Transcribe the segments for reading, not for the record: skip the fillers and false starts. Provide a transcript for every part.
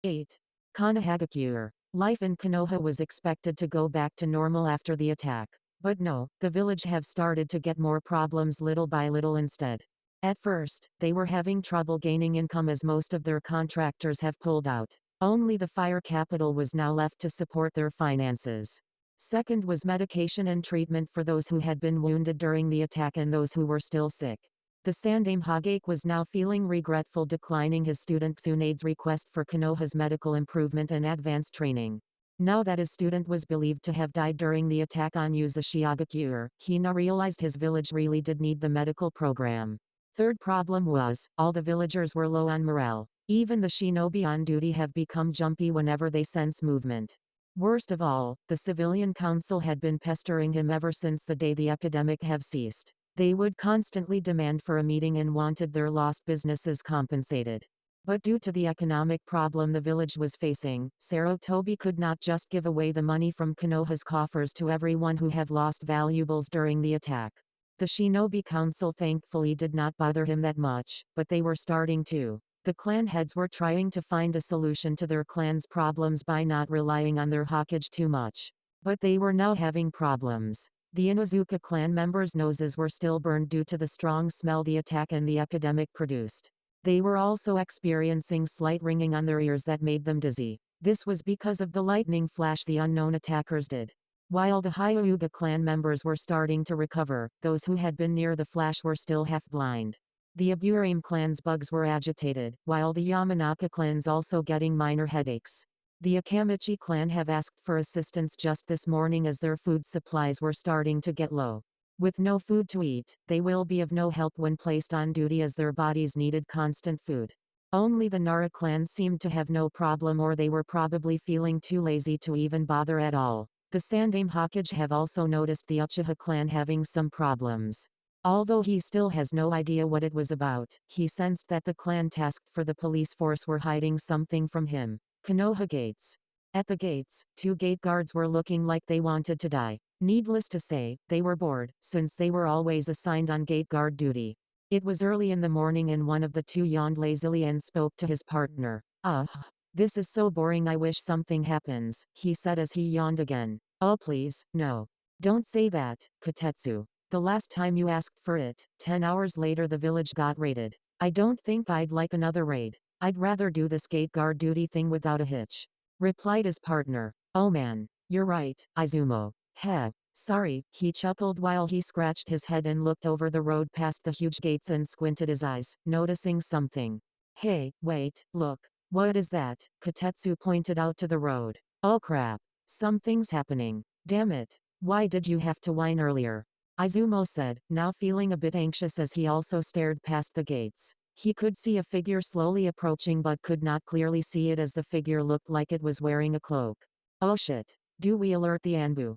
8. Konohagakure. Life in Konoha was expected to go back to normal after the attack. But no, the village have started to get more problems little by little instead. At first, they were having trouble gaining income as most of their contractors have pulled out. Only the fire capital was now left to support their finances. Second was medication and treatment for those who had been wounded during the attack and those who were still sick. The Sandaime Hagake was now feeling regretful, declining his student Tsunade's request for Konoha's medical improvement and advanced training. Now that his student was believed to have died during the attack on Uzumaki, he now realized his village really did need the medical program. Third problem was, all the villagers were low on morale. Even the shinobi on duty have become jumpy whenever they sense movement. Worst of all, the civilian council had been pestering him ever since the day the epidemic have ceased. They would constantly demand for a meeting and wanted their lost businesses compensated. But due to the economic problem the village was facing, Sarutobi could not just give away the money from Konoha's coffers to everyone who have lost valuables during the attack. The Shinobi Council thankfully did not bother him that much, but they were starting to. The clan heads were trying to find a solution to their clan's problems by not relying on their Hokage too much. But they were now having problems. The Inuzuka clan members' noses were still burned due to the strong smell the attack and the epidemic produced. They were also experiencing slight ringing on their ears that made them dizzy. This was because of the lightning flash the unknown attackers did. While the Hyuga clan members were starting to recover, those who had been near the flash were still half blind. The Aburame clan's bugs were agitated, while the Yamanaka clan's also getting minor headaches. The Akamichi clan have asked for assistance just this morning as their food supplies were starting to get low. With no food to eat, they will be of no help when placed on duty as their bodies needed constant food. Only the Nara clan seemed to have no problem, or they were probably feeling too lazy to even bother at all. The Sandaime Hokage have also noticed the Uchiha clan having some problems. Although he still has no idea what it was about, he sensed that the clan tasked for the police force were hiding something from him. Konoha gates. At the gates, 2 gate guards were looking like they wanted to die. Needless to say, they were bored, since they were always assigned on gate guard duty. It was early in the morning and one of the 2 yawned lazily and spoke to his partner. This is so boring, I wish something happens, he said as he yawned again. Oh please, no. Don't say that, Kotetsu. The last time you asked for it, 10 hours later the village got raided. I don't think I'd like another raid. I'd rather do this gate guard duty thing without a hitch, replied his partner. Oh man, you're right, Izumo. Heh. Sorry, he chuckled while he scratched his head and looked over the road past the huge gates and squinted his eyes, noticing something. Hey, wait, look. What is that? Kotetsu pointed out to the road. Oh crap. Something's happening. Damn it. Why did you have to whine earlier? Izumo said, now feeling a bit anxious as he also stared past the gates. He could see a figure slowly approaching but could not clearly see it as the figure looked like it was wearing a cloak. Oh shit. Do we alert the Anbu?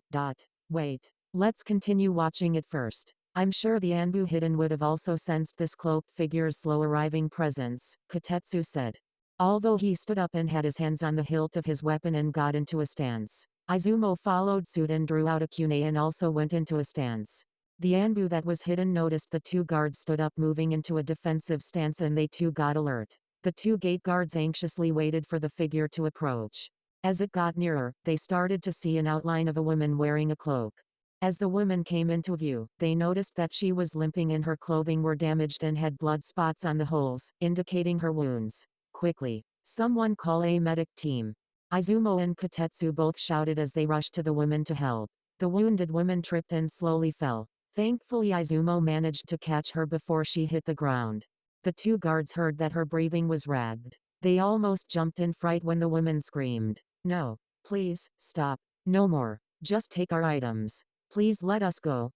Wait. Let's continue watching it first. I'm sure the Anbu hidden would have also sensed this cloaked figure's slow arriving presence, Kotetsu said. Although he stood up and had his hands on the hilt of his weapon and got into a stance, Izumo followed suit and drew out a kunai and also went into a stance. The Anbu that was hidden noticed the 2 guards stood up, moving into a defensive stance, and they too got alert. The 2 gate guards anxiously waited for the figure to approach. As it got nearer, they started to see an outline of a woman wearing a cloak. As the woman came into view, they noticed that she was limping and her clothing were damaged and had blood spots on the holes, indicating her wounds. Quickly, someone call a medic team. Izumo and Kotetsu both shouted as they rushed to the woman to help. The wounded woman tripped and slowly fell. Thankfully Izumo managed to catch her before she hit the ground. The 2 guards heard that her breathing was ragged. They almost jumped in fright when the woman screamed. No. Please, stop. No more. Just take our items. Please let us go.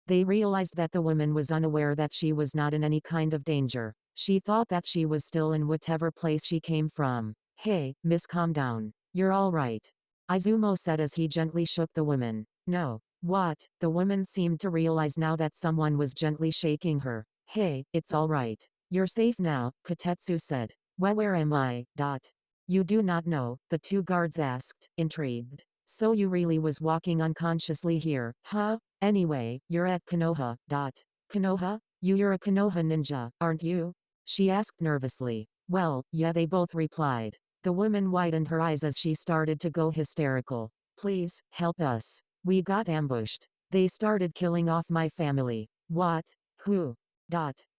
They realized that the woman was unaware that she was not in any kind of danger. She thought that she was still in whatever place she came from. Hey, miss, calm down. You're all right. Izumo said as he gently shook the woman. No. What? The woman seemed to realize now that someone was gently shaking her. Hey, it's all right. You're safe now, Kotetsu said. Where am I? You do not know, the 2 guards asked, intrigued. So you really was walking unconsciously here, huh? Anyway, you're at Konoha. Konoha? You're a Konoha ninja, aren't you? She asked nervously. Well, yeah, they both replied. The woman widened her eyes as she started to go hysterical. Please, help us. We got ambushed. They started killing off my family. What? Who?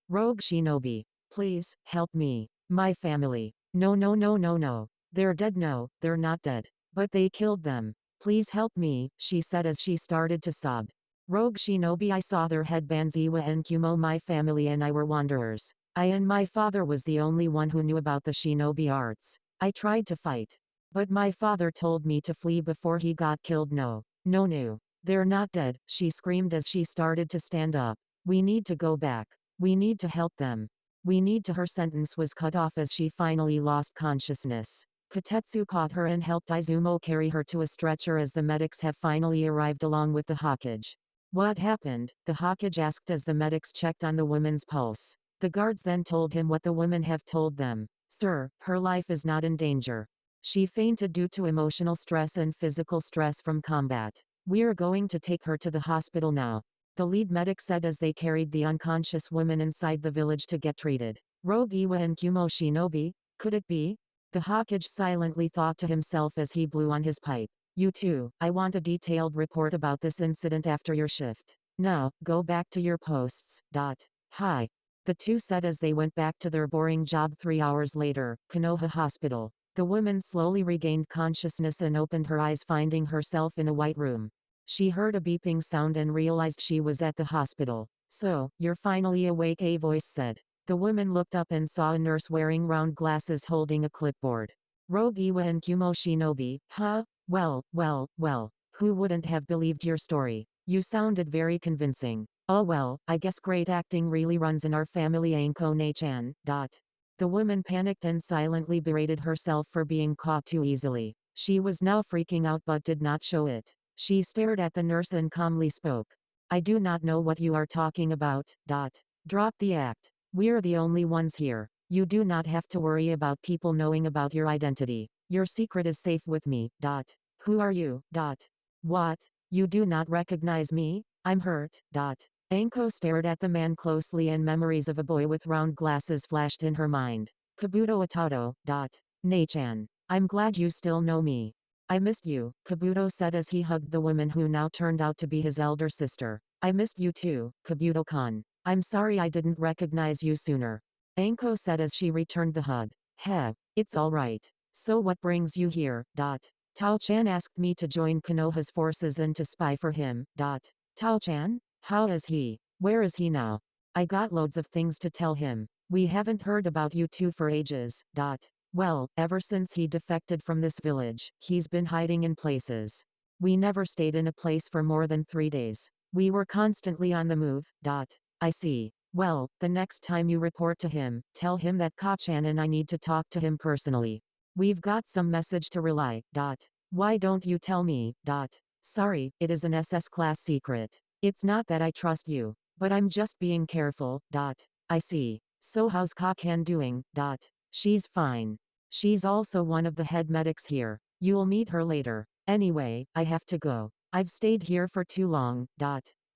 Rogue Shinobi. Please, help me. My family. No, no, no, no, no. They're dead. No, they're not dead. But they killed them. Please help me, she said as she started to sob. Rogue Shinobi, I saw their headbands. Iwa and Kumo, my family and I were wanderers. I and my father was the only one who knew about the shinobi arts. I tried to fight. But my father told me to flee before he got killed. No. No. They're not dead, she screamed as she started to stand up. We need to go back. We need to help them. We need to. Her sentence was cut off as she finally lost consciousness. Kotetsu caught her and helped Izumo carry her to a stretcher as the medics have finally arrived along with the Hokage. What happened? The Hokage asked as the medics checked on the woman's pulse. The guards then told him what the women have told them. Sir, her life is not in danger. She fainted due to emotional stress and physical stress from combat. We're going to take her to the hospital now. The lead medic said as they carried the unconscious woman inside the village to get treated. Rogue Iwa and Kumo Shinobi? Could it be? The Hokage silently thought to himself as he blew on his pipe. You two, I want a detailed report about this incident after your shift. Now, go back to your posts. Hi. The two said as they went back to their boring job. 3 hours later, Konoha Hospital. The woman slowly regained consciousness and opened her eyes, finding herself in a white room. She heard a beeping sound and realized she was at the hospital. So, you're finally awake, a voice said. The woman looked up and saw a nurse wearing round glasses holding a clipboard. Rogue Iwa and Kumo Shinobi, huh? Well. Who wouldn't have believed your story? You sounded very convincing. Oh well, I guess great acting really runs in our family, Anko Ne-chan. The woman panicked and silently berated herself for being caught too easily. She was now freaking out but did not show it. She stared at the nurse and calmly spoke. I do not know what you are talking about. Drop the act. We're the only ones here. You do not have to worry about people knowing about your identity. Your secret is safe with me. Who are you? What? You do not recognize me? I'm hurt. Anko stared at the man closely and memories of a boy with round glasses flashed in her mind. Kabuto Atato. Ne-chan. I'm glad you still know me. I missed you, Kabuto said as he hugged the woman who now turned out to be his elder sister. I missed you too, Kabuto-kan. I'm sorry I didn't recognize you sooner. Anko said as she returned the hug. Heh, it's alright. So what brings you here? Tao-chan asked me to join Konoha's forces and to spy for him. Tao-chan? How is he? Where is he now? I got loads of things to tell him. We haven't heard about you two for ages. Well, ever since he defected from this village, he's been hiding in places. We never stayed in a place for more than 3 days. We were constantly on the move. I see. Well, the next time you report to him, tell him that Ka-chan and I need to talk to him personally. We've got some message to relay. Why don't you tell me? Sorry, it is an SS class secret. It's not that I trust you, but I'm just being careful. I see. So how's Ka-chan doing? She's fine. She's also one of the head medics here. You'll meet her later. Anyway, I have to go. I've stayed here for too long.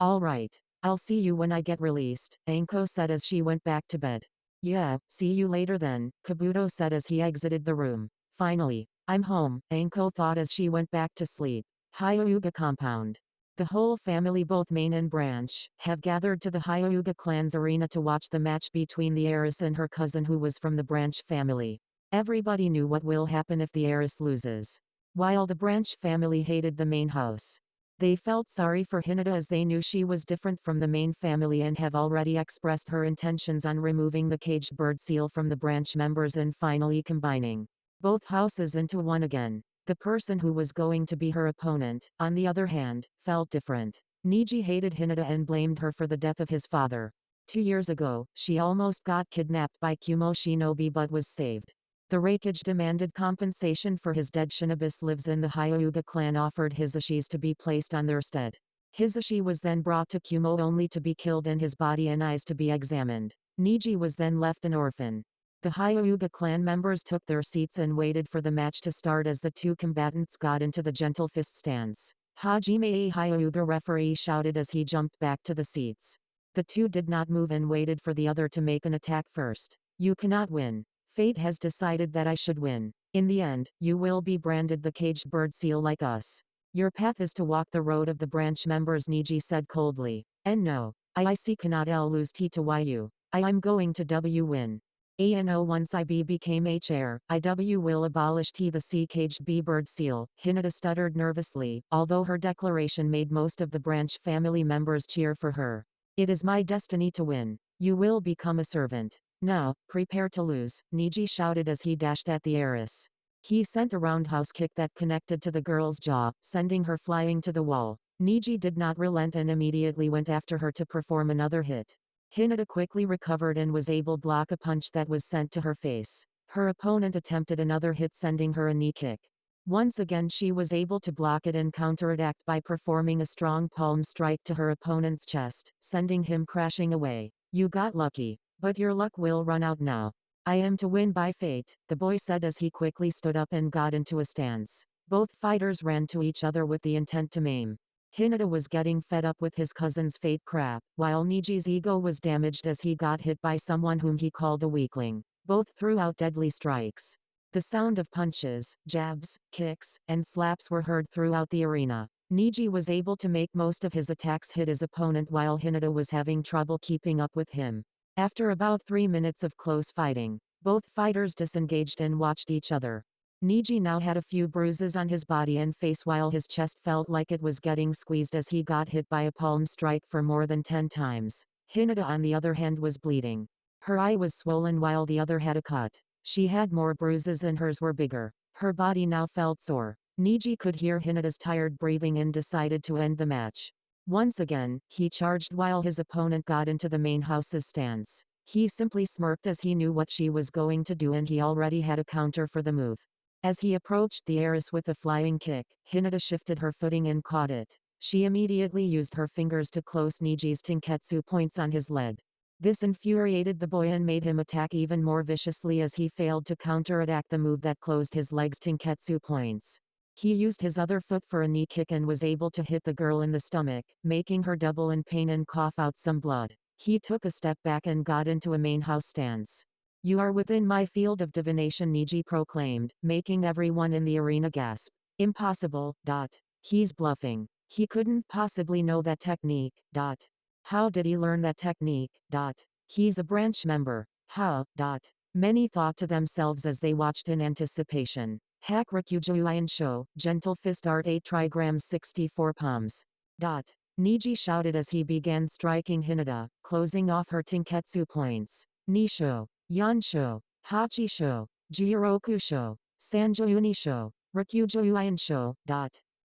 Alright. I'll see you when I get released, Anko said as she went back to bed. Yeah, see you later then, Kabuto said as he exited the room. Finally, I'm home, Anko thought as she went back to sleep. Hyuga compound. The whole family, both main and branch, have gathered to the Hyuga clan's arena to watch the match between the heiress and her cousin who was from the branch family. Everybody knew what will happen if the heiress loses. While the branch family hated the main house, they felt sorry for Hinata as they knew she was different from the main family and have already expressed her intentions on removing the caged bird seal from the branch members and finally combining both houses into one again. The person who was going to be her opponent, on the other hand, felt different. Niji hated Hinata and blamed her for the death of his father. 2 years ago, she almost got kidnapped by Kumo Shinobi but was saved. The Raikage demanded compensation for his dead. Shinobis lives in the Hyuga clan offered Hisashi's to be placed on their stead. Hisashi was then brought to Kumo only to be killed and his body and eyes to be examined. Niji was then left an orphan. The Hyuga clan members took their seats and waited for the match to start as the two combatants got into the gentle fist stance. Hajime, a Hyuga referee, shouted as he jumped back to the seats. The two did not move and waited for the other to make an attack first. You cannot win. Fate has decided that I should win. In the end, you will be branded the caged bird seal like us. Your path is to walk the road of the branch members, Niji said coldly. And no, I see cannot L lose T to YU. I'm going to W win. ANO once IB became HR, IW will abolish T the C caged B bird seal, Hinata stuttered nervously, although her declaration made most of the branch family members cheer for her. It is my destiny to win. You will become a servant. Now, prepare to lose, Niji shouted as he dashed at the heiress. He sent a roundhouse kick that connected to the girl's jaw, sending her flying to the wall. Niji did not relent and immediately went after her to perform another hit. Hinata quickly recovered and was able to block a punch that was sent to her face. Her opponent attempted another hit, sending her a knee kick. Once again she was able to block it and counterattack by performing a strong palm strike to her opponent's chest, sending him crashing away. You got lucky. But your luck will run out now. I am to win by fate, the boy said as he quickly stood up and got into a stance. Both fighters ran to each other with the intent to maim. Hinata was getting fed up with his cousin's fate crap, while Niji's ego was damaged as he got hit by someone whom he called a weakling. Both threw out deadly strikes. The sound of punches, jabs, kicks, and slaps were heard throughout the arena. Niji was able to make most of his attacks hit his opponent while Hinata was having trouble keeping up with him. After about 3 minutes of close fighting, both fighters disengaged and watched each other. Niji now had a few bruises on his body and face while his chest felt like it was getting squeezed as he got hit by a palm strike for more than 10 times. Hinata on the other hand was bleeding. Her eye was swollen while the other had a cut. She had more bruises and hers were bigger. Her body now felt sore. Niji could hear Hinata's tired breathing and decided to end the match. Once again, he charged while his opponent got into the main house's stance. He simply smirked as he knew what she was going to do and he already had a counter for the move. As he approached the heiress with a flying kick, Hinata shifted her footing and caught it. She immediately used her fingers to close Niji's Tenketsu points on his leg. This infuriated the boy and made him attack even more viciously as he failed to counterattack the move that closed his leg's Tenketsu points. He used his other foot for a knee kick and was able to hit the girl in the stomach, making her double in pain and cough out some blood. He took a step back and got into a main house stance. You are within my field of divination, Niji proclaimed, making everyone in the arena gasp. Impossible. He's bluffing. He couldn't possibly know that technique. How did he learn that technique? He's a branch member. How? Many thought to themselves as they watched in anticipation. Hack Rakujuian Show, Gentle Fist Art 8 trigrams 64 palms. Niji shouted as he began striking Hinata, closing off her Tenketsu points. Nisho. Yansho, Hachisho, Jirokusho, Sanjounisho, Rakujuiansho.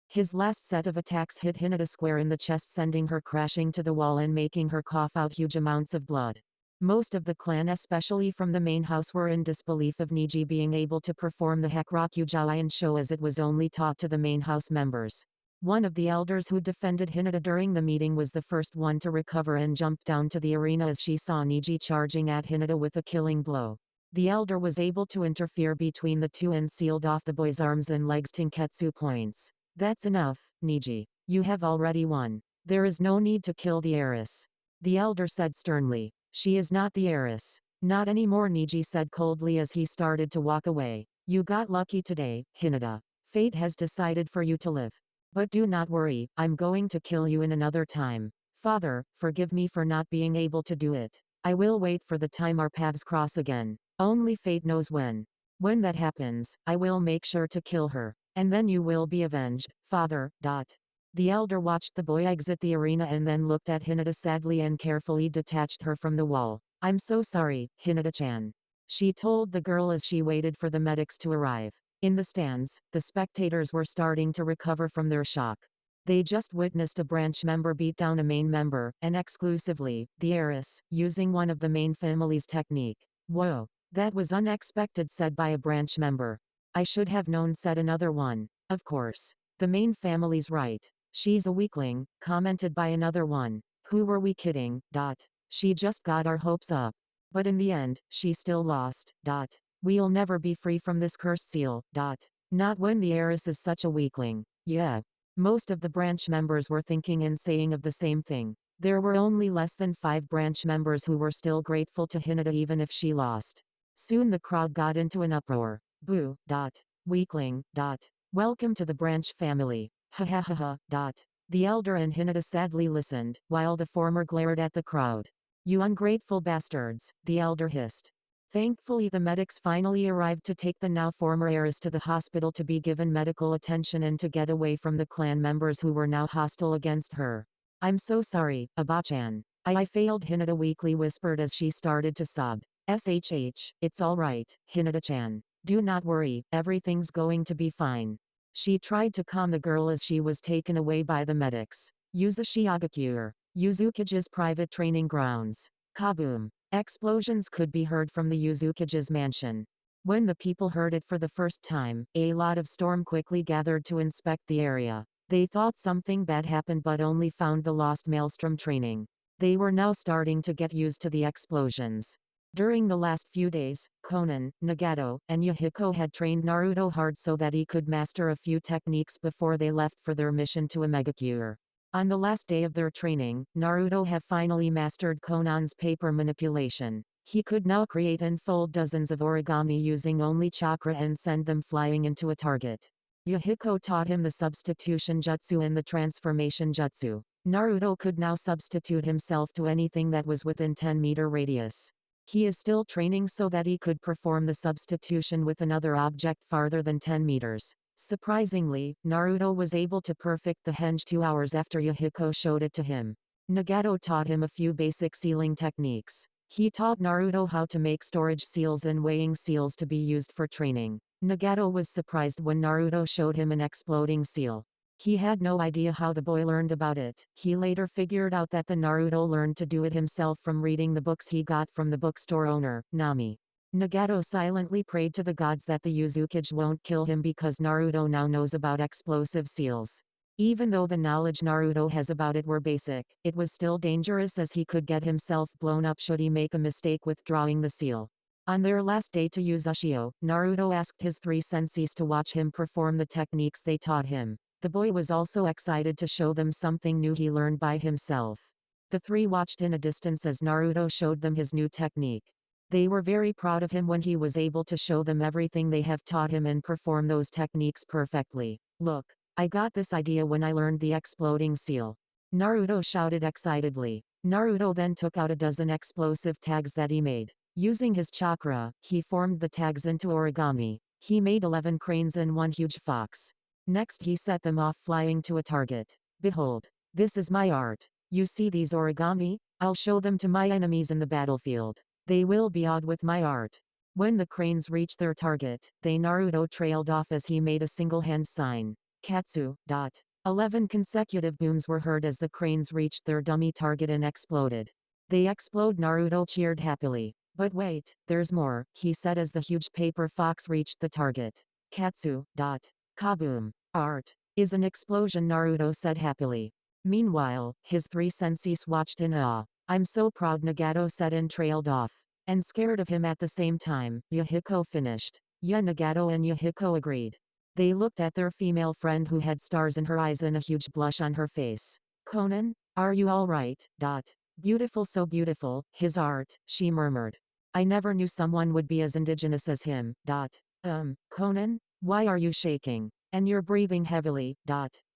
His last set of attacks hit Hinata square in the chest, sending her crashing to the wall and making her cough out huge amounts of blood. Most of the clan, especially from the main house, were in disbelief of Niji being able to perform the Rakujuiansho as it was only taught to the main house members. One of the elders who defended Hinata during the meeting was the first one to recover and jumped down to the arena as she saw Niji charging at Hinata with a killing blow. The elder was able to interfere between the two and sealed off the boy's arms and legs Tenketsu points. That's enough, Niji. You have already won. There is no need to kill the heiress. The elder said sternly. She is not the heiress. Not anymore, Niji said coldly as he started to walk away. You got lucky today, Hinata. Fate has decided for you to live. But do not worry, I'm going to kill you in another time. Father, forgive me for not being able to do it. I will wait for the time our paths cross again. Only fate knows when. When that happens, I will make sure to kill her. And then you will be avenged, Father. The elder watched the boy exit the arena and then looked at Hinata sadly and carefully detached her from the wall. I'm so sorry, Hinata-chan. She told the girl as she waited for the medics to arrive. In the stands, the spectators were starting to recover from their shock. They just witnessed a branch member beat down a main member, and exclusively, the heiress, using one of the main family's technique. Whoa. That was unexpected, said by a branch member. I should have known, said another one. Of course. The main family's right. She's a weakling, commented by another one. Who were we kidding? She just got our hopes up. But in the end, she still lost. We'll never be free from this cursed seal. Not when the heiress is such a weakling. Yeah. Most of the branch members were thinking and saying of the same thing. There were only less than 5 branch members who were still grateful to Hinata even if she lost. Soon the crowd got into an uproar. Boo. Weakling. Welcome to the branch family. Ha ha ha ha. The elder and Hinata sadly listened, while the former glared at the crowd. You ungrateful bastards, the elder hissed. Thankfully the medics finally arrived to take the now former heiress to the hospital to be given medical attention and to get away from the clan members who were now hostile against her. I'm so sorry, Abachan. I failed, Hinata weakly whispered as she started to sob. SHH, it's alright, Hinata-chan. Do not worry, everything's going to be fine. She tried to calm the girl as she was taken away by the medics. Uzushiagakure. Uzukage's private training grounds. Kaboom. Explosions could be heard from the Uzukage's mansion. When the people heard it for the first time, a lot of storm quickly gathered to inspect the area. They thought something bad happened but only found the lost Maelstrom training. They were now starting to get used to the explosions. During the last few days, Konan, Nagato, and Yahiko had trained Naruto hard so that he could master a few techniques before they left for their mission to Omegakure. On the last day of their training, Naruto had finally mastered Konan's paper manipulation. He could now create and fold dozens of origami using only chakra and send them flying into a target. Yahiko taught him the substitution jutsu and the transformation jutsu. Naruto could now substitute himself to anything that was within 10-meter radius. He is still training so that he could perform the substitution with another object farther than 10 meters. Surprisingly, Naruto was able to perfect the henge 2 hours after Yahiko showed it to him. Nagato taught him a few basic sealing techniques. He taught Naruto how to make storage seals and weighing seals to be used for training. Nagato was surprised when Naruto showed him an exploding seal. He had no idea how the boy learned about it. He later figured out that the Naruto learned to do it himself from reading the books he got from the bookstore owner, Nami. Nagato silently prayed to the gods that the Uzukage won't kill him because Naruto now knows about explosive seals. Even though the knowledge Naruto has about it were basic, it was still dangerous as he could get himself blown up should he make a mistake with drawing the seal. On their last day to Uzashio, Naruto asked his 3 senseis to watch him perform the techniques they taught him. The boy was also excited to show them something new he learned by himself. The 3 watched in a distance as Naruto showed them his new technique. They were very proud of him when he was able to show them everything they have taught him and perform those techniques perfectly. Look, I got this idea when I learned the exploding seal. Naruto shouted excitedly. Naruto then took out a dozen explosive tags that he made. Using his chakra, he formed the tags into origami. He made 11 cranes and 1 huge fox. Next he set them off flying to a target. Behold, this is my art. You see these origami? I'll show them to my enemies in the battlefield. They will be awed with my art. When the cranes reached their target, Naruto trailed off as he made a single hand sign. Katsu. 11 consecutive booms were heard as the cranes reached their dummy target and exploded. They explode. Naruto cheered happily. But wait, there's more, he said as the huge paper fox reached the target. Katsu. Kaboom. Art. Is an explosion, Naruto said happily. Meanwhile, his 3 senseis watched in awe. I'm so proud, Nagato said and trailed off. And scared of him at the same time, Yahiko finished. Yeah, Nagato and Yahiko agreed. They looked at their female friend who had stars in her eyes and a huge blush on her face. Konan? Are you alright? Beautiful, so beautiful, his art, she murmured. I never knew someone would be as indigenous as him. Konan? Why are you shaking? And you're breathing heavily.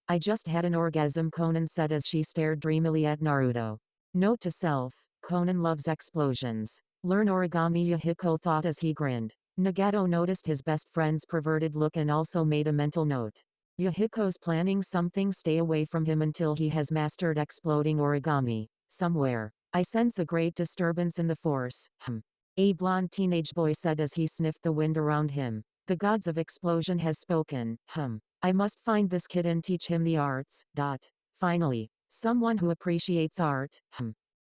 I just had an orgasm, Konan said as she stared dreamily at Naruto. Note to self, Konan loves explosions. Learn origami, Yahiko thought as he grinned. Nagato noticed his best friend's perverted look and also made a mental note. Yahiko's planning something, stay away from him until he has mastered exploding origami. Somewhere. I sense a great disturbance in the force. A blonde teenage boy said as he sniffed the wind around him. The gods of explosion has spoken. I must find this kid and teach him the arts. Finally. Someone who appreciates art.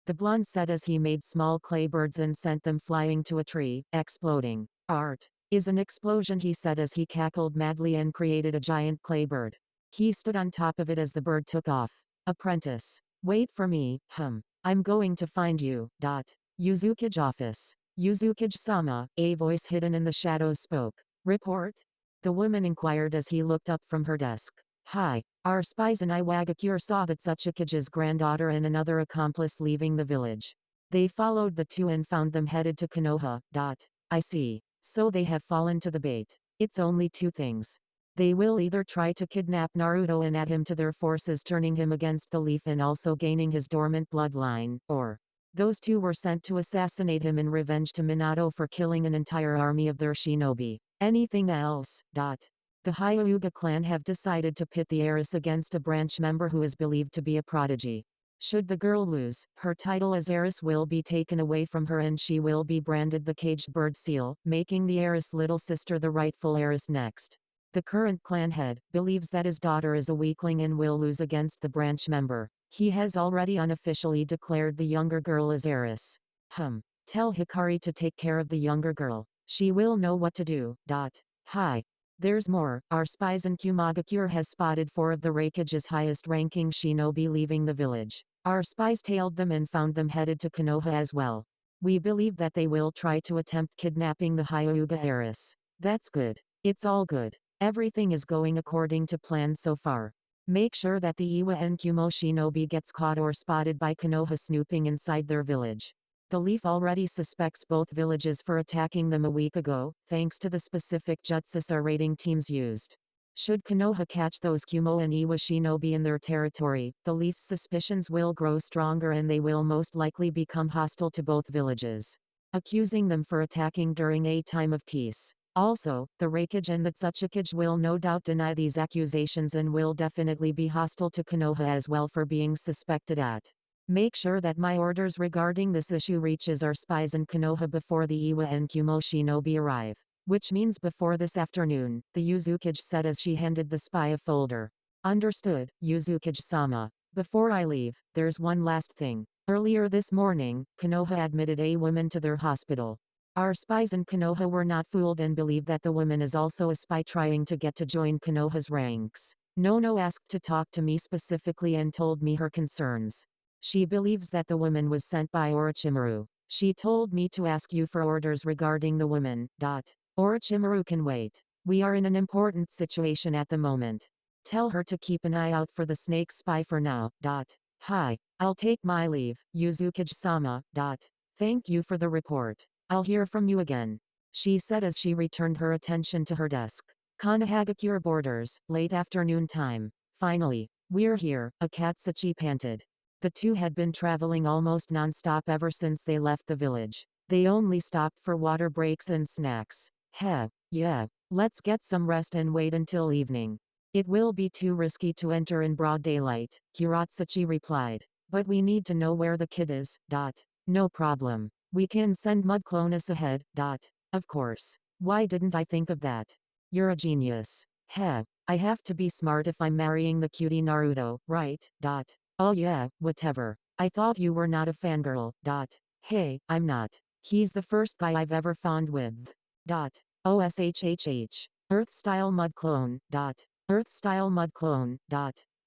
The blonde said as he made small clay birds and sent them flying to a tree, exploding. Art is an explosion, he said as he cackled madly and created a giant clay bird. He stood on top of it as the bird took off. Apprentice. Wait for me. I'm going to find you. Uzukage office. Uzukage-sama, a voice hidden in the shadows spoke. Report? The woman inquired as he looked up from her desk. Hi. Our spies in Iwagakure saw that Tsuchikage's granddaughter and another accomplice leaving the village. They followed the 2 and found them headed to Konoha. I see. So they have fallen to the bait. It's only two things. They will either try to kidnap Naruto and add him to their forces, turning him against the leaf and also gaining his dormant bloodline, or those two were sent to assassinate him in revenge to Minato for killing an entire army of their shinobi. Anything else? The Hyuga clan have decided to pit the heiress against a branch member who is believed to be a prodigy. Should the girl lose, her title as heiress will be taken away from her and she will be branded the caged bird seal, making the heiress' little sister the rightful heiress next. The current clan head believes that his daughter is a weakling and will lose against the branch member. He has already unofficially declared the younger girl as heiress. Tell Hikari to take care of the younger girl. She will know what to do. Hi. There's more. Our spies in Kumagakure has spotted 4 of the Raikage's highest-ranking shinobi leaving the village. Our spies tailed them and found them headed to Konoha as well. We believe that they will try to attempt kidnapping the Hyuga heiress. That's good. It's all good. Everything is going according to plan so far. Make sure that the Iwa and Kumo shinobi gets caught or spotted by Konoha snooping inside their village. The Leaf already suspects both villages for attacking them a week ago, thanks to the specific jutsus our raiding teams used. Should Konoha catch those Kumo and Iwa shinobi in their territory, the Leaf's suspicions will grow stronger and they will most likely become hostile to both villages, accusing them for attacking during a time of peace. Also, the Raikage and the Tsuchikage will no doubt deny these accusations and will definitely be hostile to Konoha as well for being suspected at. Make sure that my orders regarding this issue reaches our spies in Konoha before the Iwa and Kumo shinobi arrive. Which means before this afternoon, the Uzukage said as she handed the spy a folder. Understood, Uzukage-sama. Before I leave, there's one last thing. Earlier this morning, Konoha admitted a woman to their hospital. Our spies in Konoha were not fooled and believe that the woman is also a spy trying to get to join Konoha's ranks. Nono asked to talk to me specifically and told me her concerns. She believes that the woman was sent by Orochimaru. She told me to ask you for orders regarding the woman. Orochimaru can wait. We are in an important situation at the moment. Tell her to keep an eye out for the snake spy for now. Hi. I'll take my leave, Uzukage-sama. Thank you for the report. I'll hear from you again, she said as she returned her attention to her desk. Kanahagakure borders, late afternoon time. Finally, we're here, Akatsuchi panted. The two had been traveling almost non-stop ever since they left the village. They only stopped for water breaks and snacks. Yeah, let's get some rest and wait until evening. It will be too risky to enter in broad daylight, Kuratsuchi replied. But we need to know where the kid is. No problem. We can send Mudclonus ahead. Of course. Why didn't I think of that? You're a genius. I have to be smart if I'm marrying the cutie Naruto, right? Oh yeah, whatever. I thought you were not a fangirl. Hey, I'm not. He's the first guy I've ever found with. OSHHH. Earth-style mud clone. Earth-style mud clone.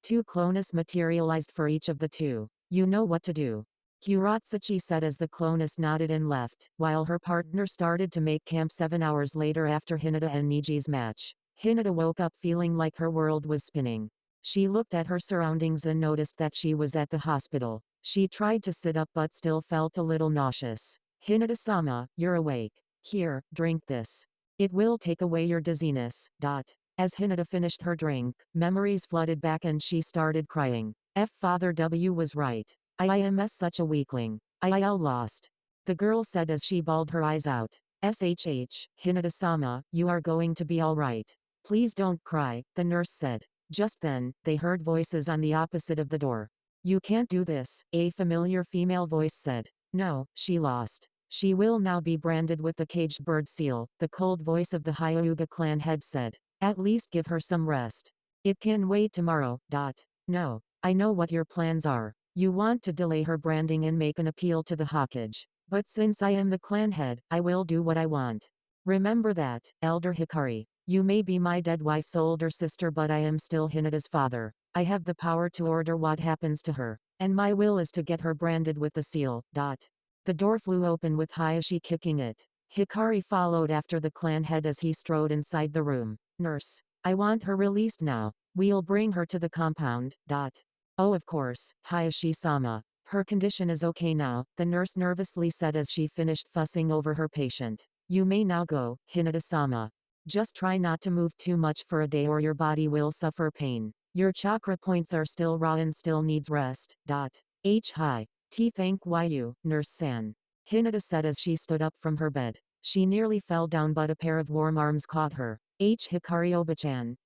2 clonus materialized for each of the two. You know what to do. Kuratsuchi said as the clonus nodded and left, while her partner started to make camp 7 hours later after Hinata and Niji's match. Hinata woke up feeling like her world was spinning. She looked at her surroundings and noticed that she was at the hospital. She tried to sit up but still felt a little nauseous. Hinata-sama, you're awake. Here, drink this. It will take away your dizziness. As Hinata finished her drink, memories flooded back and she started crying. Father W was right. I am such a weakling. I'll lost. The girl said as she bawled her eyes out. Hinata-sama, you are going to be alright. Please don't cry, the nurse said. Just then, they heard voices on the opposite of the door. You can't do this, a familiar female voice said. No, she lost. She will now be branded with the caged bird seal, the cold voice of the Hyuga clan head said. At least give her some rest. It can wait tomorrow. No, I know what your plans are. You want to delay her branding and make an appeal to the Hokage. But since I am the clan head, I will do what I want. Remember that, Elder Hikari. You may be my dead wife's older sister but I am still Hinata's father. I have the power to order what happens to her. And my will is to get her branded with the seal. The door flew open with Hayashi kicking it. Hikari followed after the clan head as he strode inside the room. Nurse. I want her released now. We'll bring her to the compound. Oh of course, Hayashi-sama. Her condition is okay now, the nurse nervously said as she finished fussing over her patient. You may now go, Hinata-sama. Just try not to move too much for a day or your body will suffer pain. Your chakra points are still raw and still needs rest. Hi. T thank you, Nurse-san. Hinata said as she stood up from her bed. She nearly fell down but a pair of warm arms caught her. Hikari Oba-chan.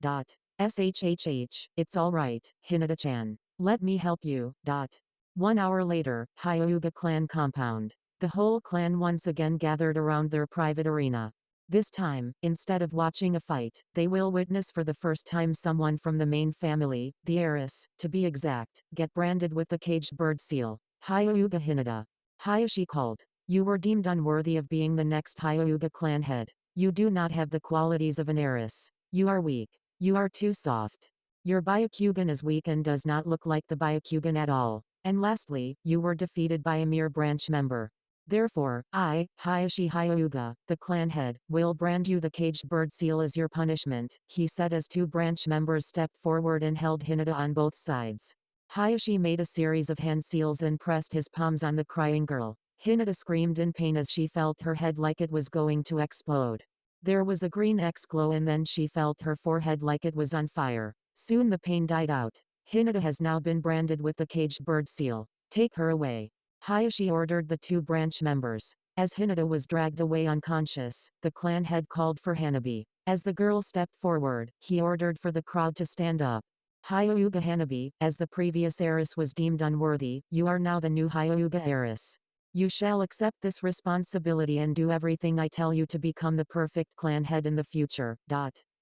SHHH, it's alright, Hinata-chan. Let me help you. 1 hour later, Hyuga clan compound. The whole clan once again gathered around their private arena. This time, instead of watching a fight, they will witness for the first time someone from the main family, the heiress, to be exact, get branded with the caged bird seal. Hyuga Hinata. Hayashi called. You were deemed unworthy of being the next Hyuga clan head. You do not have the qualities of an heiress. You are weak. You are too soft. Your Byakugan is weak and does not look like the Byakugan at all. And lastly, you were defeated by a mere branch member. Therefore, I, Hayashi Hyuga, the clan head, will brand you the caged bird seal as your punishment, he said as two branch members stepped forward and held Hinata on both sides. Hayashi made a series of hand seals and pressed his palms on the crying girl. Hinata screamed in pain as she felt her head like it was going to explode. There was a green X glow and then she felt her forehead like it was on fire. Soon the pain died out. Hinata has now been branded with the caged bird seal. Take her away. Hayashi ordered the two branch members. As Hinata was dragged away unconscious, the clan head called for Hanabi. As the girl stepped forward, he ordered for the crowd to stand up. Hyuga Hanabi, as the previous heiress was deemed unworthy, you are now the new Hyuga heiress. You shall accept this responsibility and do everything I tell you to become the perfect clan head in the future.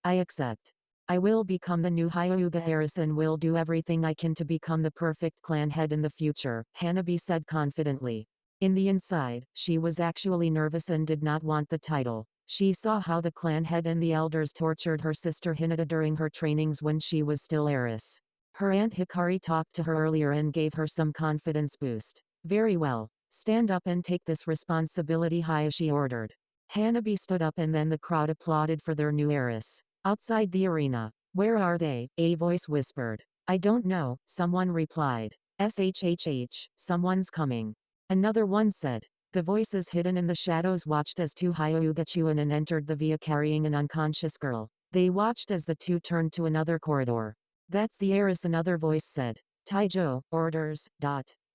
I accept. I will become the new Hyuga heiress and will do everything I can to become the perfect clan head in the future, Hanabi said confidently. In the inside, she was actually nervous and did not want the title. She saw how the clan head and the elders tortured her sister Hinata during her trainings when she was still heiress. Her aunt Hikari talked to her earlier and gave her some confidence boost. Very well. Stand up and take this responsibility, Hayashi ordered. Hanabi stood up and then the crowd applauded for their new heiress. Outside the arena. Where are they? A voice whispered. I don't know, someone replied. SHHH, someone's coming. Another one said. The voices hidden in the shadows watched as two Hyuga Chunin entered the via carrying an unconscious girl. They watched as the two turned to another corridor. That's the heiress, another voice said. Taijo, orders.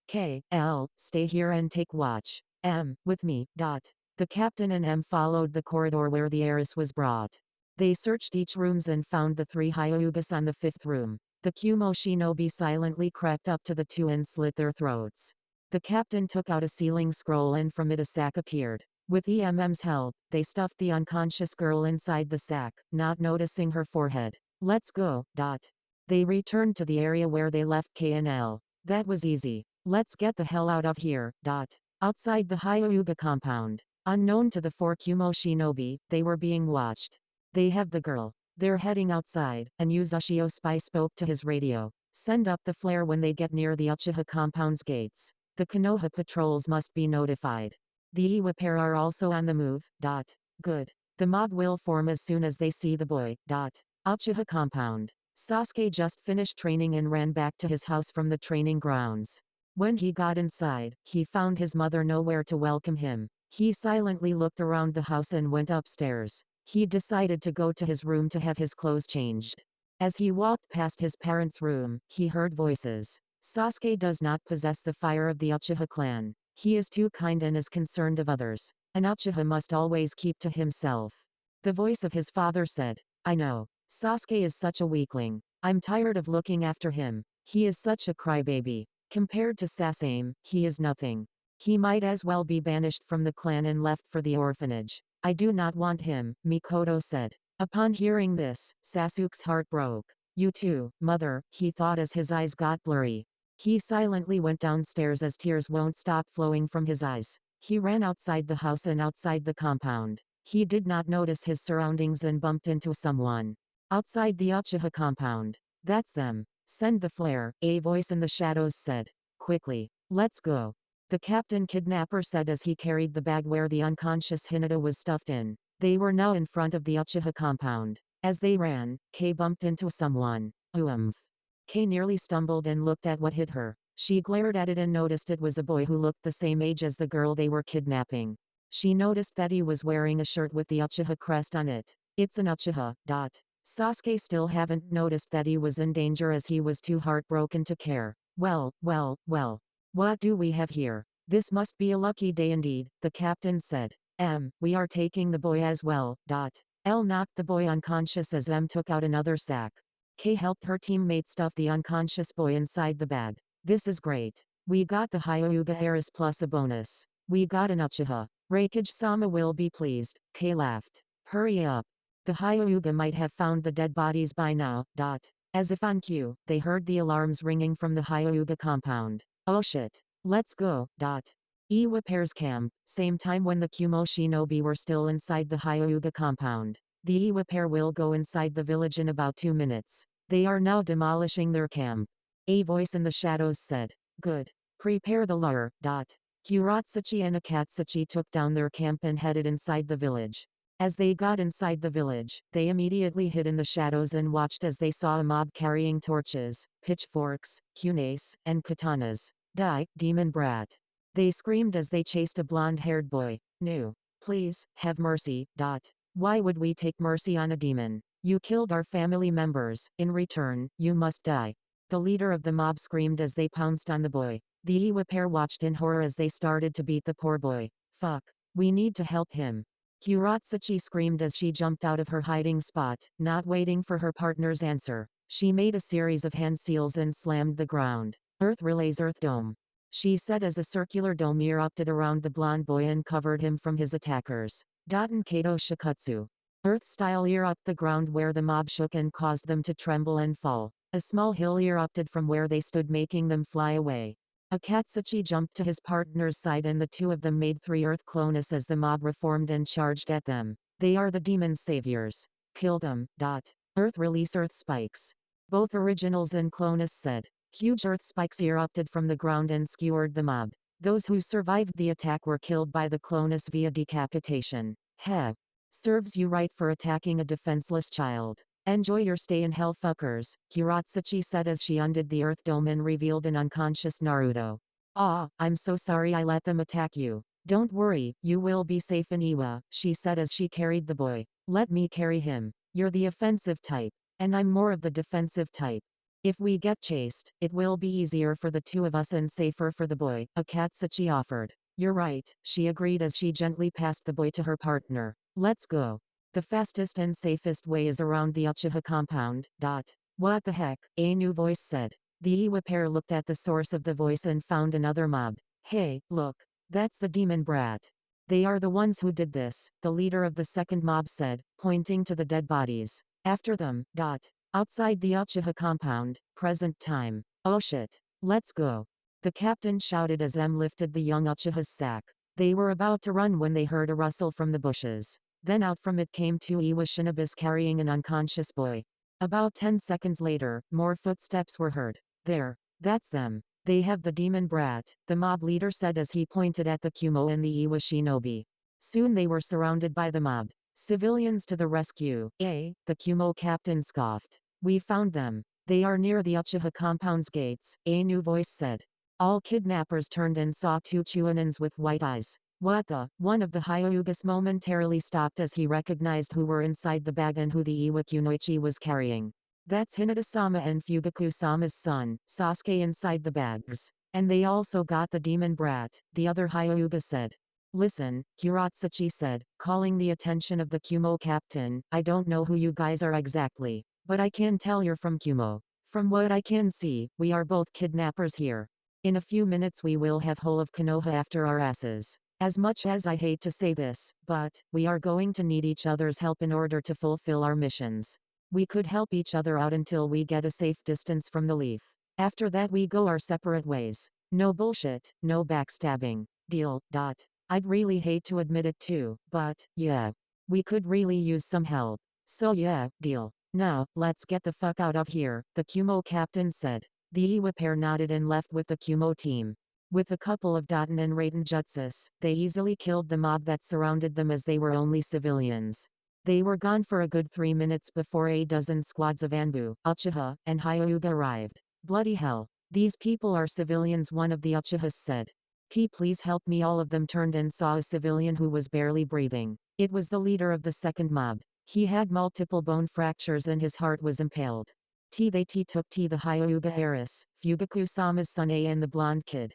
K.L., stay here and take watch. M, with me. The captain and M followed the corridor where the heiress was brought. They searched each rooms and found the three Hyugas on the fifth room. The Kumo shinobi silently crept up to the two and slit their throats. The captain took out a sealing scroll and from it a sack appeared. With EMM's help, they stuffed the unconscious girl inside the sack, not noticing her forehead. Let's go. They returned to the area where they left K and L. That was easy. Let's get the hell out of here. Outside the Hyuga compound. Unknown to the four Kumo shinobi, they were being watched. They have the girl. They're heading outside, and Yuzashio spy spoke to his radio. Send up the flare when they get near the Uchiha compound's gates. The Konoha patrols must be notified. The Iwa pair are also on the move. Good. The mob will form as soon as they see the boy. Uchiha compound. Sasuke just finished training and ran back to his house from the training grounds. When he got inside, he found his mother nowhere to welcome him. He silently looked around the house and went upstairs. He decided to go to his room to have his clothes changed. As he walked past his parents' room, he heard voices. Sasuke does not possess the fire of the Uchiha clan. He is too kind and is concerned of others. An Uchiha must always keep to himself. The voice of his father said, I know. Sasuke is such a weakling. I'm tired of looking after him. He is such a crybaby. Compared to Sasame, he is nothing. He might as well be banished from the clan and left for the orphanage. I do not want him, Mikoto said. Upon hearing this, Sasuke's heart broke. You too, mother, he thought as his eyes got blurry. He silently went downstairs as tears won't stop flowing from his eyes. He ran outside the house and outside the compound. He did not notice his surroundings and bumped into someone. Outside the Uchiha compound. That's them. Send the flare, a voice in the shadows said. Quickly. Let's go. The captain kidnapper said as he carried the bag where the unconscious Hinata was stuffed in. They were now in front of the Uchiha compound. As they ran, Kei bumped into someone. Oomph. Kei nearly stumbled and looked at what hit her. She glared at it and noticed it was a boy who looked the same age as the girl they were kidnapping. She noticed that he was wearing a shirt with the Uchiha crest on it. It's an Uchiha. Sasuke still haven't noticed that he was in danger as he was too heartbroken to care. Well. What do we have here? This must be a lucky day indeed, the captain said. We are taking the boy as well. L knocked the boy unconscious as M took out another sack. K helped her teammate stuff the unconscious boy inside the bag. This is great. We got the Hyuga heiress plus a bonus. We got an Uchiha. Reikage-sama will be pleased, K laughed. Hurry up. The Hyuga might have found the dead bodies by now. As if on cue, they heard the alarms ringing from the Hyuga compound. Oh shit. Let's go. Iwa Pair's camp, same time when the Kumo shinobi were still inside the Hyuga compound. The Iwa Pair will go inside the village in about 2 minutes. They are now demolishing their camp. A voice in the shadows said. Good. Prepare the lure. Kuratsuchi and Akatsuchi took down their camp and headed inside the village. As they got inside the village, they immediately hid in the shadows and watched as they saw a mob carrying torches, pitchforks, kunes, and katanas. Die, demon brat. They screamed as they chased a blonde-haired boy. No. Please, have mercy. Why would we take mercy on a demon? You killed our family members. In return, you must die. The leader of the mob screamed as they pounced on the boy. The Iwa pair watched in horror as they started to beat the poor boy. Fuck. We need to help him. Kuratsuchi screamed as she jumped out of her hiding spot, not waiting for her partner's answer. She made a series of hand seals and slammed the ground. Earth relays Earth Dome. She said as a circular dome erupted around the blonde boy and covered him from his attackers. Daten Kato Shikutsu. Earth-style erupt the ground where the mob shook and caused them to tremble and fall. A small hill erupted from where they stood making them fly away. Akatsuchi jumped to his partner's side and the two of them made 3 Earth Clonus as the mob reformed and charged at them. They are the demon's saviors. Kill them. Earth release Earth spikes. Both originals and Clonus said. Huge Earth spikes erupted from the ground and skewered the mob. Those who survived the attack were killed by the Clonus via decapitation. Heh. Serves you right for attacking a defenseless child. Enjoy your stay in hell fuckers, Kuratsuchi said as she undid the Earth Dome and revealed an unconscious Naruto. I'm so sorry I let them attack you. Don't worry, you will be safe in Iwa, she said as she carried the boy. Let me carry him. You're the offensive type. And I'm more of the defensive type. If we get chased, it will be easier for the two of us and safer for the boy, Akatsuchi offered. You're right, she agreed as she gently passed the boy to her partner. Let's go. The fastest and safest way is around the Uchiha compound. What the heck? A new voice said. The Iwa pair looked at the source of the voice and found another mob. Hey, look. That's the demon brat. They are the ones who did this, the leader of the second mob said, pointing to the dead bodies. After them. Outside the Uchiha compound, present time. Oh shit. Let's go. The captain shouted as M lifted the young Uchiha's sack. They were about to run when they heard a rustle from the bushes. Then out from it came 2 Iwa shinobis carrying an unconscious boy. About 10 seconds later, more footsteps were heard. There. That's them. They have the demon brat, the mob leader said as he pointed at the Kumo and the Iwa shinobi. Soon they were surrounded by the mob. Civilians to the rescue. The Kumo captain scoffed. We found them. They are near the Uchiha compound's gates, a new voice said. All kidnappers turned and saw 2 Chuanins with white eyes. What the? One of the Hyugas momentarily stopped as he recognized who were inside the bag and who the Iwa Kunoichi was carrying. That's Hinata-sama and Fugaku-sama's son, Sasuke inside the bags. And they also got the demon brat, the other Hyuga said. Listen, Kuratsuchi said, calling the attention of the Kumo captain, I don't know who you guys are exactly. But I can tell you're from Kumo. From what I can see, we are both kidnappers here. In a few minutes we will have whole of Konoha after our asses. As much as I hate to say this, but, we are going to need each other's help in order to fulfill our missions. We could help each other out until we get a safe distance from the leaf. After that we go our separate ways. No bullshit, no backstabbing. Deal. I'd really hate to admit it too, but, yeah. We could really use some help. So yeah, deal. Now, let's get the fuck out of here, the Kumo captain said. The Iwa pair nodded and left with the Kumo team. With a couple of Daten and Raiden jutsus, they easily killed the mob that surrounded them as they were only civilians. They were gone for a good 3 minutes before a dozen squads of Anbu, Uchiha, and Hyuga arrived. Bloody hell. These people are civilians, one of the Uchihas said. Please help me. All of them turned and saw a civilian who was barely breathing. It was the leader of the second mob. He had multiple bone fractures and his heart was impaled. They took the Hyuga heiress, Fugaku-sama's son A and the blonde kid.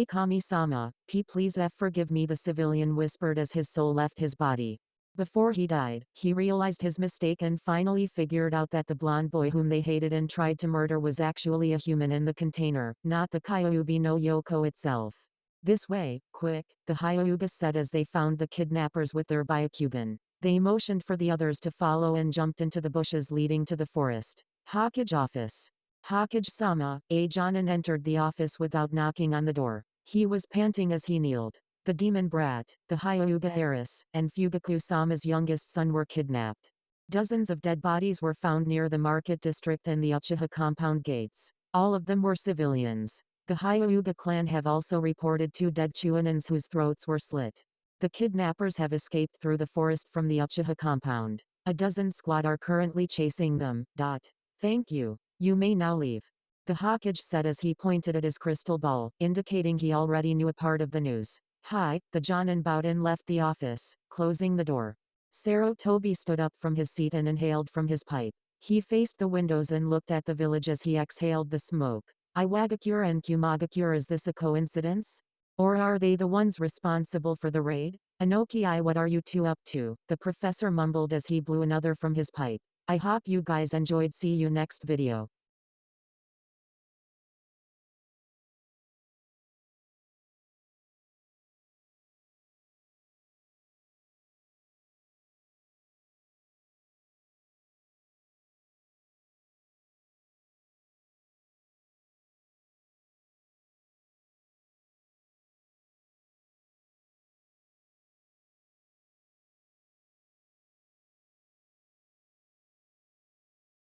Kami-sama, please forgive me, the civilian whispered as his soul left his body. Before he died, he realized his mistake and finally figured out that the blonde boy whom they hated and tried to murder was actually a human in the container, not the Kyuubi no Yoko itself. This way, quick, the Hyuga said as they found the kidnappers with their Byakugan. They motioned for the others to follow and jumped into the bushes leading to the forest. Hokage office. Hokage-sama, Jonin entered the office without knocking on the door. He was panting as he kneeled. The demon brat, the Hyuga heiress, and Fugaku-sama's youngest son were kidnapped. Dozens of dead bodies were found near the market district and the Uchiha compound gates. All of them were civilians. The Hyuga clan have also reported 2 dead Chuninans whose throats were slit. The kidnappers have escaped through the forest from the Uchiha compound. A dozen squad are currently chasing them. Thank you. You may now leave. The Hokage said as he pointed at his crystal ball, indicating he already knew a part of the news. Hi, the Jonin bowed and left the office, closing the door. Sarutobi stood up from his seat and inhaled from his pipe. He faced the windows and looked at the village as he exhaled the smoke. Iwagakure and Kumagakure, is this a coincidence? Or are they the ones responsible for the raid? Anoki, what are you two up to? The professor mumbled as he blew another from his pipe. I hope you guys enjoyed. See you next video.